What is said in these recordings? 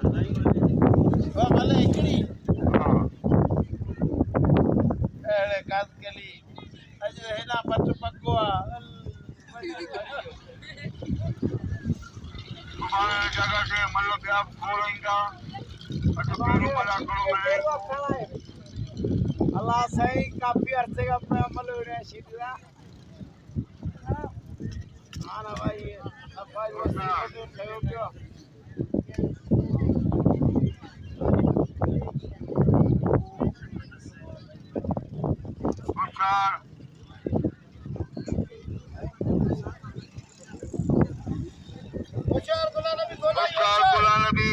वाह भले इकड़ी अरे काज केली अजे हेना पच पकवा तुम्हारे जगह से मतलब क्या बोलेंगे अटकेरी बना करो मैं अल्लाह सही काफी अरसे का अपना अमल हो रहा है शीतला हाँ ना भाई अब भाई वो सही क्यों नमस्कार होशियार गुलाम नबी बोला नमस्कार गुलाम नबी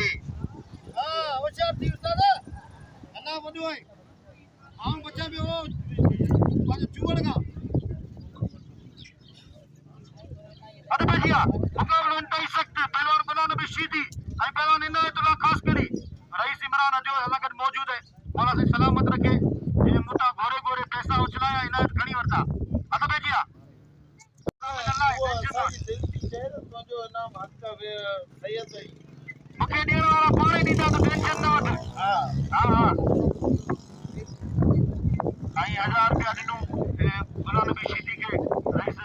हाँ होशियार थी उस्ताद अल्लाह वॾो आहे आऊं बचा भी वो पंहिंजो चूवड़ का अरे भैया मुकाबलो इंतई सख्त पहलवान गुलाम नबी शीदी ऐं पहलवान इनायतुल्लाह खास करी रईस इमरान अजो हलाकत मौजूद है मौला से सलामत रखे ये मुता गोरे गोरे पैसा उछलाया इनायत घणी वरता अरे भैया तुंहिंजो नाम हक़ सैयद आहे मूंखे ॾियण वारा पाण ई ॾींदा त टेंशन न वठ हा हा हा ऐं 1000 रुपया ॾिनूं गुलाम नबी शीदी खे रईस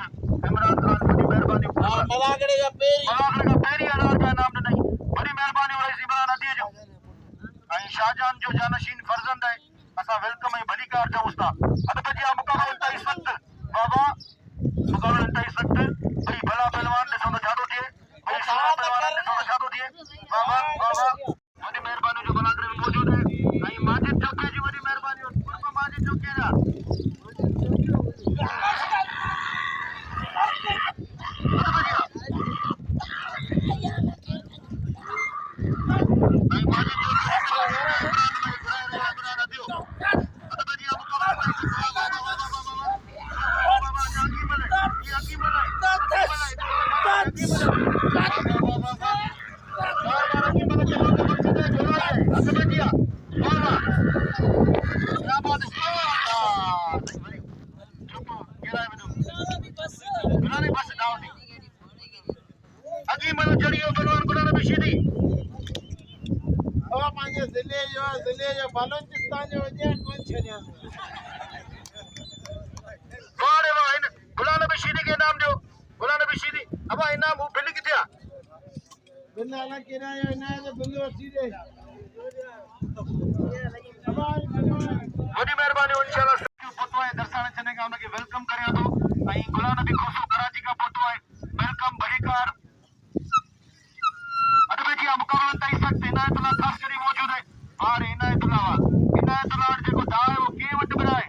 इमरान ख़ान वॾी महिरबानी मलागड़े जा पहिरीं मलागड़े खां पहिरीं 1000 रुपया इनाम ॾिनई वॾी महिरबानी रईस इमरान अदीअ जो ऐं शाहजहान जो जानशीन फर्ज़ंद आहे असां वेलकम ऐं भलीकार चऊंसि था अद भजिया मुक़ाबलो इंतई सख़्त बाबा मुक़ाबलो इंतई सख़्त भई भला पहलवान ॾिसो त छा थो थिए भई सुठा पहलवान ॾिसो त छा थो थिए बाबा बाबा वॾी महिरबानी जो मलागड़े में मौजूद है ऐं माजिद चौके जी वॾी महिरबानी कुर्ब माजिद चौके जा ज़िले जो बलोचिस्तान जो वॼे कोन छॾियां वारे वाह गुलाम नबी शीदी के इनाम दो गुलाम नबी शीदी अब इनाम वो बिल किथे आहे बिल अलॻि किरायो न आहे त बिल वठी ॾे वॾी महिरबानी इंशाल्लाह पतो आहे दर्शाने चने का उनके वेलकम करिया थो ऐं गुलाम नबी खोसो कराची का पतो आहे वेलकम भलीकार अदब जी मुकाबला इंतई सख्त इनायतुल्लाह खास करी मौजूद है और इनायतुल्लाह जेको दाव है वो के वट बनाए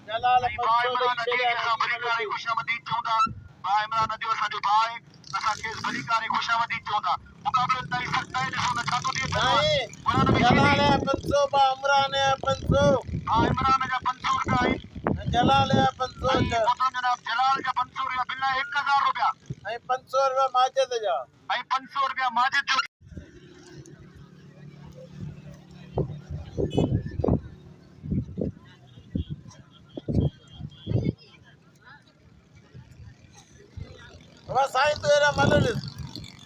जलाल भाई इमरान अदी के सां भलीकार ऐं खुशामदीद चवंदा भाई इमरान अदी असांजो भाउ आहे असां खेसि भलीकार ऐं खुशामदीद चवंदा मुकाबलो इंतई सख्त आहे ॾिसो न छा थो थिए गुलाम नबी जलाल 500 बा इमरान 500 हा इमरान जा 500 रुपया आहिनि जलाल 500 मोहतरम जनाब जलाल जा 500 रुपया बिल आहे 1000 रुपया ऐं 500 रुपया माजिद जा ऐं 500 रुपया माजिद जो वाह साईं तेरा मदद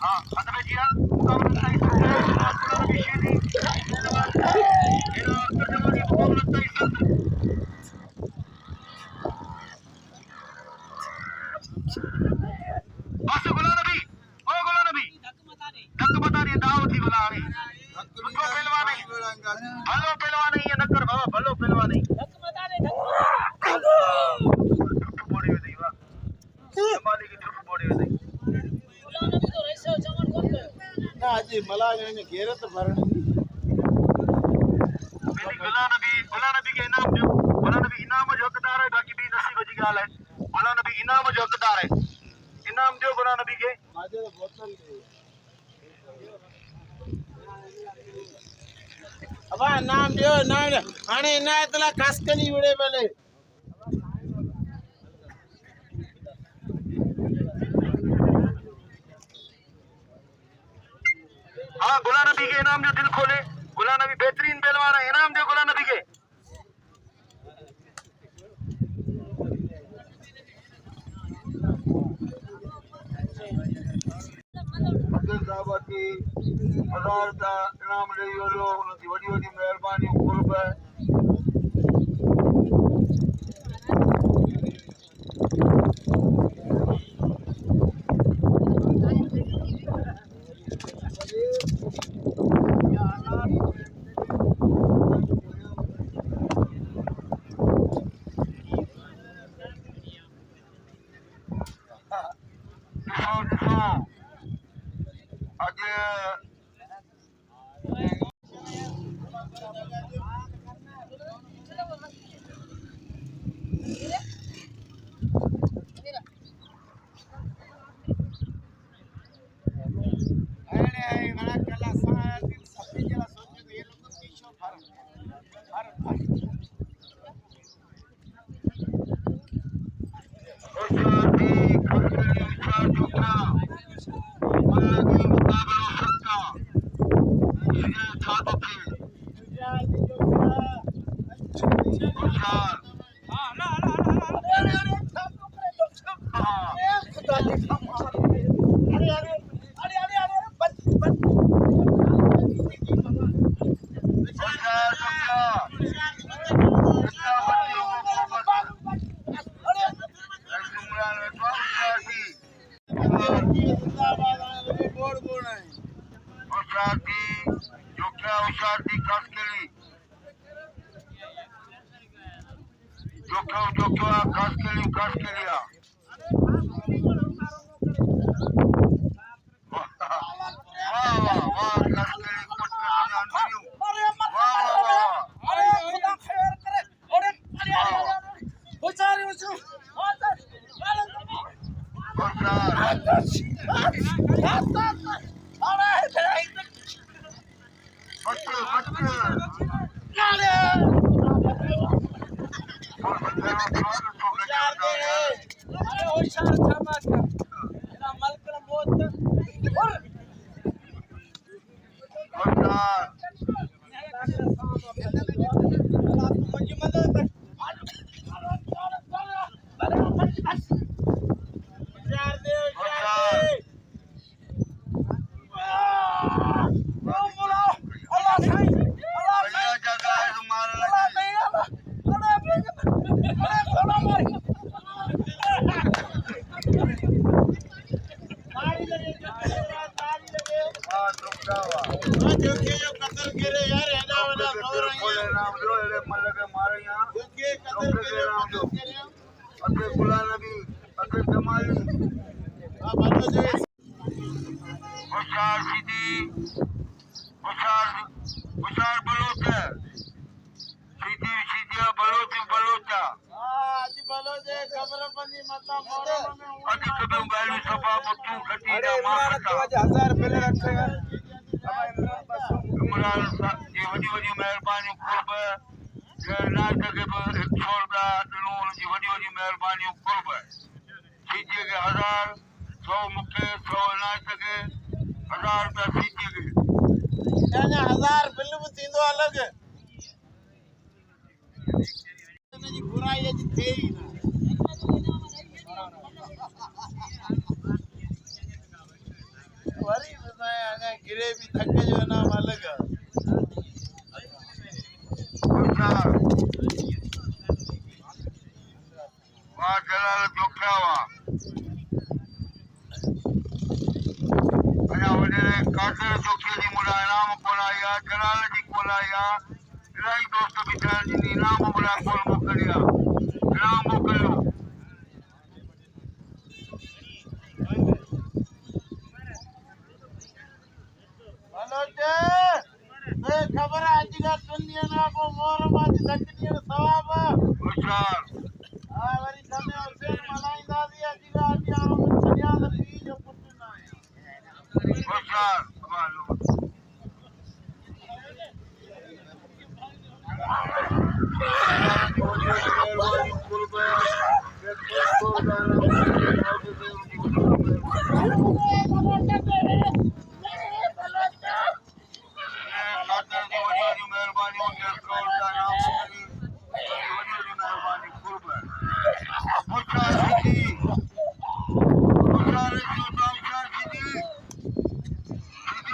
हाँ अदब जी मुकाबला इंतई सख्त है गुलाम नबी शीदी मुकाबला इंतई सख्त बस गुलाम नबी ओ गुलाम नबी धक मता दी दाव थी भला हाणे सुठो पहलवान है भलो पहलवान है ये न कर बाबा भलो पहलवान है धक मता दे धक बोड़ी में दी वाह माली की ठुक बोड़ी में दी गुलाम नबी तो रईस चमन कोन कयो ना जी मलागड़े में घेरत भरणी गुलाम नबी के इनाम दो गुलाम नबी इनाम जो हकदार है बाकी भी नसीब जी गाल है गुलाम नबी इनाम जो हकदार है इनाम दो गुलाम नबी के माजिद बोतल अब नाम दियो नाम हाणे इनायतुल्लाह कास्कली विड़े भले हाँ गुलाम नबी के इनाम जो दिल खोले गुलाम नबी बेहतरीन पहलवान है इनाम दो गुलाम नबी के साहब की 1000 का इनाम ॾेई वञो उनजी वॾी वॾी महिरबानी कुर्ब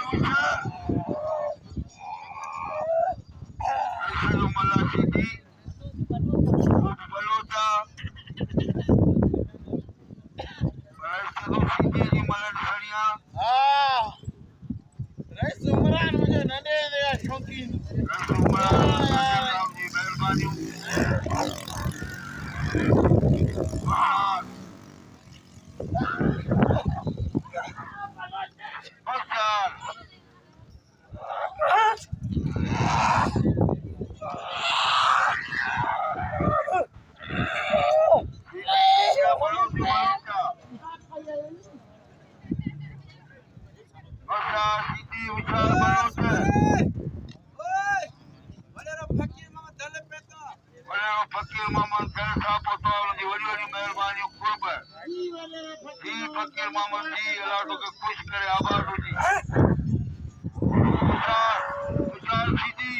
हाँ रईस उमरान मुझे नंढे जा शौकीन फकीर मोहम्मद गल साहब पोतवाल जी वडी वडी मेहरबानी कुर्ब जी फकीर मोहम्मद जी अल्लाह तो के खुश करे आबाद हो जी विशाल सीधी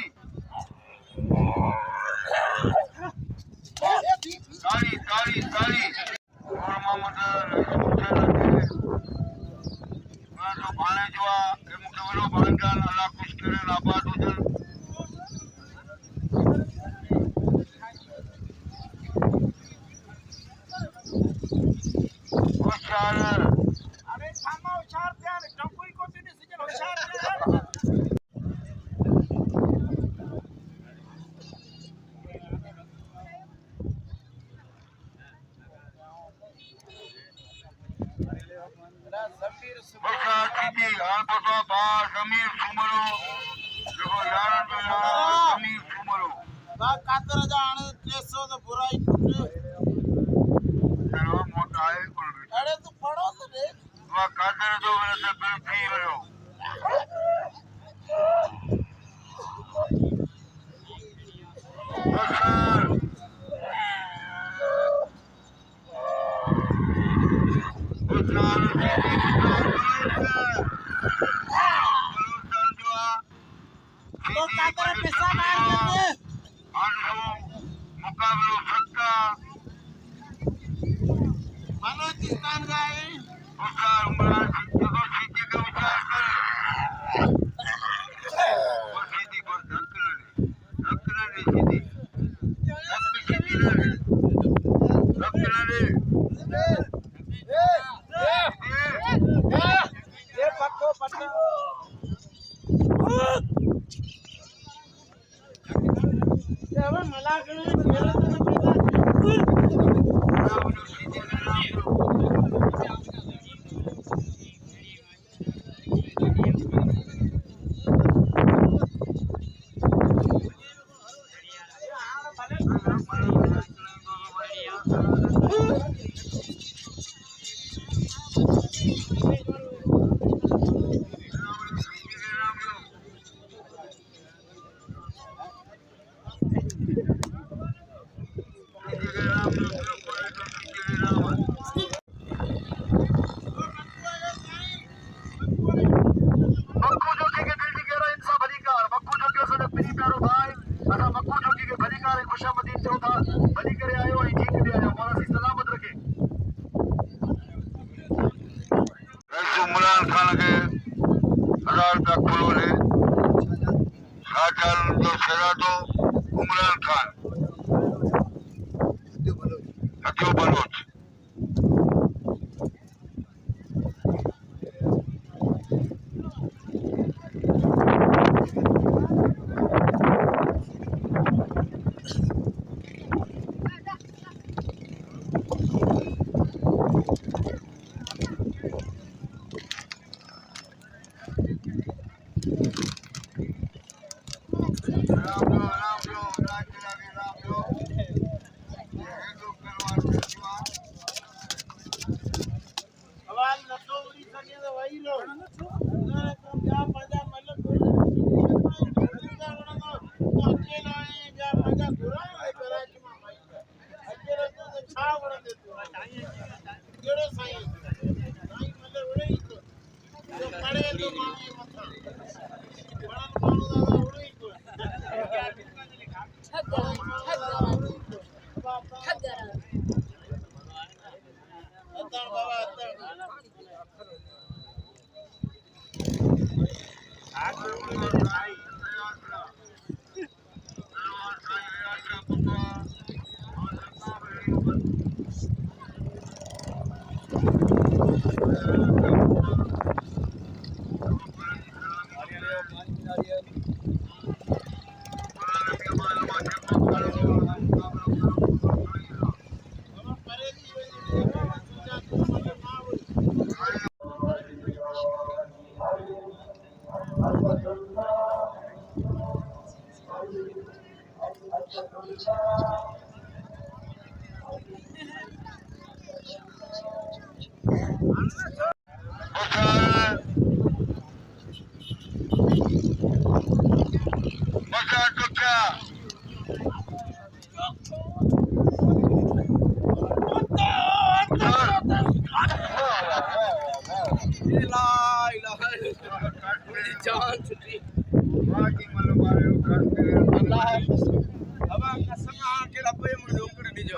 ताली ताली ताली और मोहम्मद मैं तो भाने जवा के मुके वडो भांजान अल्लाह खुश करे आबाद हो जी अरे थामा होशियार थे टंकुई को तीन सीजन होशियार थे समीर सुमरो देखो यारन जो समीर सुमरो बात कातर जान 300 तो बुराई टूटे चलो मोटा है कोल अरे तू पढ़ो तो देख वा कातर जो मेरे से बिल थी वयो तो कातर पैसा मार देते मुकाबलो सत्ता बलोचिस्तान गए उसका उमरान जगह सीधी का विचार करे वो सीधी को धक्कना दे सीधी धक्कना दे ये पक्को पक्का ये अब मला करे मेरा तो इमरान खान के 1000 रुपया खोलो ले शाहजहां जो सेरा तो इमरान खान हथियो बलोच राम जो अब कसम के रब्बे मुझे उकड़ दीजो